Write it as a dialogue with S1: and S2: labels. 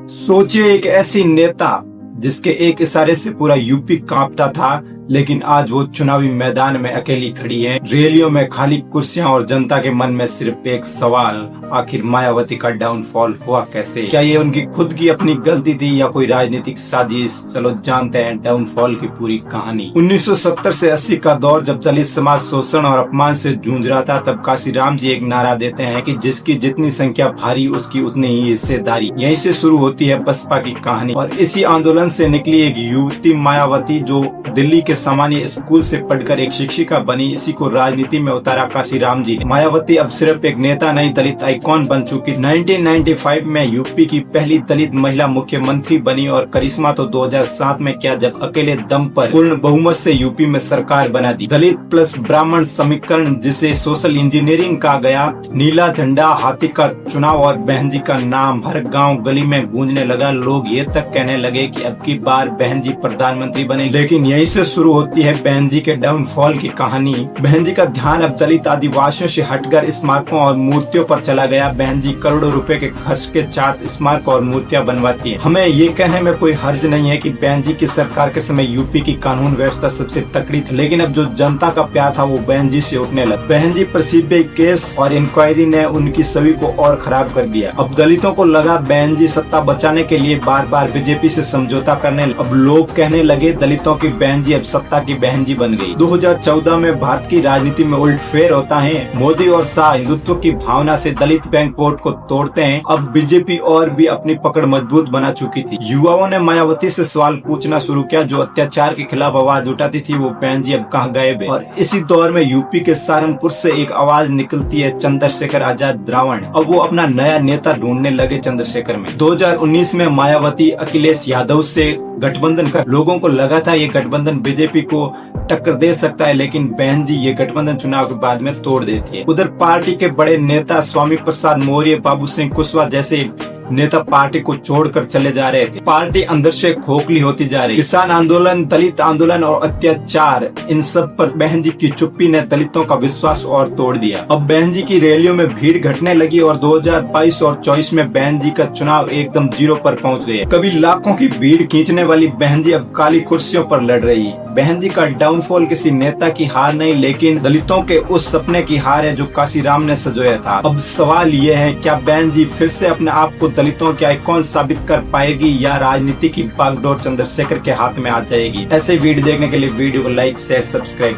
S1: सोचिए एक ऐसी नेता जिसके एक इशारे से पूरा यूपी कांपता था, लेकिन आज वो चुनावी मैदान में अकेली खड़ी है। रैलियों में खाली कुर्सियां और जनता के मन में सिर्फ एक सवाल, आखिर मायावती का डाउनफॉल हुआ कैसे? क्या ये उनकी खुद की अपनी गलती थी या कोई राजनीतिक साजिश? चलो जानते हैं डाउनफॉल की पूरी कहानी। 1970 से 80 का दौर जब दलित समाज शोषण और अपमान से जूझ रहा था, तब काशीराम जी एक नारा देते हैं कि जिसकी जितनी संख्या भारी उसकी उतनी ही हिस्सेदारी। यहीं से शुरू होती है बसपा की कहानी और इसी आंदोलन से निकली एक युवती मायावती, जो दिल्ली के सामान्य स्कूल से पढ़कर एक शिक्षिका बनी। इसी को राजनीति में उतारा काशीराम जी। मायावती अब सिर्फ एक नेता नहीं, दलित आइकॉन बन चुकी। 1995 में यूपी की पहली दलित महिला मुख्यमंत्री बनी और करिश्मा तो 2007 में क्या, जब अकेले दम पर पूर्ण बहुमत से यूपी में सरकार बना दी। दलित प्लस ब्राह्मण समीकरण, जिसे सोशल इंजीनियरिंग कहा गया, नीला झंडा, हाथी का चुनाव और बहन जी का नाम हर गाँव गली में गूंजने लगा। लोग ये तक कहने लगे कि अब की बार बहन जी प्रधानमंत्री बने। लेकिन यहीं से शुरू होती है बहन जी के डाउनफॉल की कहानी। बहन जी का ध्यान अब दलित आदिवासियों से हटकर स्मारकों और मूर्तियों पर चला गया। बहन जी करोड़ों रुपए के खर्च के साथ स्मारक और मूर्तियां बनवाती है। हमें ये कहने में कोई हर्ज नहीं है कि बहन जी की सरकार के समय यूपी की कानून व्यवस्था सबसे तकड़ी थी, लेकिन अब जो जनता का प्यार था वो बहन जी से उठने लगा। बहन जी पर सीबीआई केस और इंक्वायरी ने उनकी छवि को और खराब कर दिया। अब दलितों को लगा बहन जी सत्ता बचाने के लिए बार बार बीजेपी से समझौता करने। अब लोग कहने लगे दलितों की बहन जी अब सत्ता की बहन जी बन गई। 2014 में भारत की राजनीति में उलटफेर होता है। मोदी और शाह हिंदुत्व की भावना से दलित बैंक वोट को तोड़ते हैं। अब बीजेपी और भी अपनी पकड़ मजबूत बना चुकी थी। युवाओं ने मायावती से सवाल पूछना शुरू किया। जो अत्याचार के खिलाफ आवाज उठाती थी वो बहन जी अब कहाँ गायब है? और इसी दौर में यूपी के सहारनपुर से एक आवाज निकलती है, चंद्रशेखर आजाद द्रावण। अब वो अपना नया नेता ढूंढने लगे चंद्रशेखर में। 2019 में मायावती अखिलेश यादव से गठबंधन कर, लोगों को लगा था ये गठबंधन बीजेपी को टक्कर दे सकता है, लेकिन बहन जी ये गठबंधन चुनाव के बाद में तोड़ देती है। उधर पार्टी के बड़े नेता स्वामी प्रसाद मौर्य, बाबू सिंह कुशवाहा जैसे नेता पार्टी को छोड़कर चले जा रहे थे। पार्टी अंदर से खोखली होती जा रही। किसान आंदोलन, दलित आंदोलन और अत्याचार, इन सब पर बहन जी की चुप्पी ने दलितों का विश्वास और तोड़ दिया। अब बहन जी की रैलियों में भीड़ घटने लगी और 2022 और 24 में बहन जी का चुनाव एकदम जीरो पर पहुंच गया। कभी लाखों की भीड़ खींचने वाली बहन जी अब काली कुर्सियों पर लड़ रही। बहन जी का डाउनफॉल किसी नेता की हार नहीं, लेकिन दलितों के उस सपने की हार है जो काशीराम ने सजोया था। अब सवाल ये है, क्या बहन जी फिर से अपने आप को दलितों के आइकॉन साबित कर पाएगी या राजनीति की बागडोर चंद्रशेखर के हाथ में आ जाएगी? ऐसे वीडियो देखने के लिए वीडियो को लाइक, शेयर, सब्सक्राइब